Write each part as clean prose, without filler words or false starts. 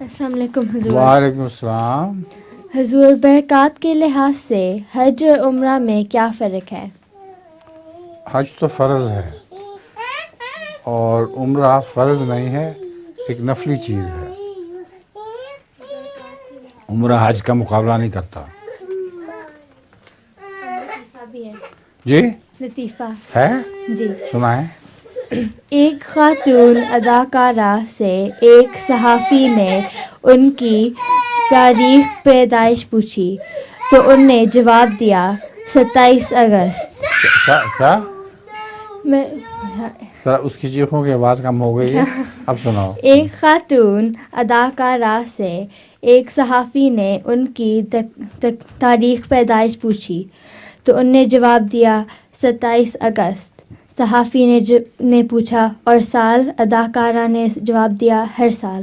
السلام علیکم حضور. وعلیکم السلام. حضور برکات کے لحاظ سے حج اور عمرہ میں کیا فرق ہے؟ حج تو فرض ہے اور عمرہ فرض نہیں ہے، ایک نفلی چیز ہے. عمرہ حج کا مقابلہ نہیں کرتا. جی لطیفہ ہے، جی. سنائیں. ایک خاتون اداکارہ سے ایک صحافی نے ان کی تاریخ پیدائش پوچھی تو ان نے جواب دیا 27 اگست. کیا میں ذرا اس کی چیخوں کی آواز کم ہو گئی ہے، اب سناؤ. ایک خاتون اداکارہ سے ایک صحافی نے ان کی تاریخ پیدائش پوچھی تو ان نے جواب دیا 27 اگست. صحافی نے پوچھا اور سال؟ اداکارہ نے جواب دیا ہر سال.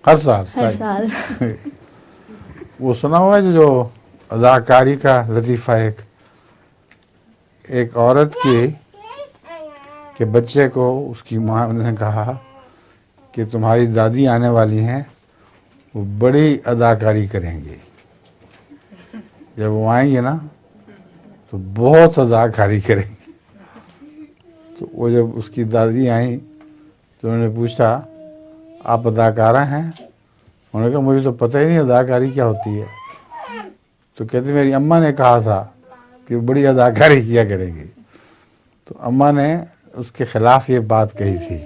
ہر سال. ہر سال. وہ سنا ہوا ہے جو اداکاری کا لطیفہ، ایک عورت کے بچے کو اس کی ماں نے کہا کہ تمہاری دادی آنے والی ہیں، وہ بڑی اداکاری کریں گی، جب وہ آئیں گے نا تو بہت اداکاری کریں گی. تو وہ جب اس کی دادی آئیں تو انہوں نے پوچھا آپ اداکارہ ہیں؟ انہوں نے کہا مجھے تو پتہ ہی نہیں اداکاری کیا ہوتی ہے. تو کہتے میری اماں نے کہا تھا کہ وہ بڑی اداکاری کیا کریں گی. تو اماں نے اس کے خلاف یہ بات کہی تھی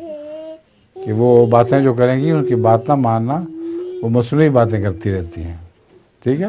کہ وہ باتیں جو کریں گی ان کی بات نہ ماننا، وہ مصنوعی باتیں کرتی رہتی ہیں. ٹھیک ہے.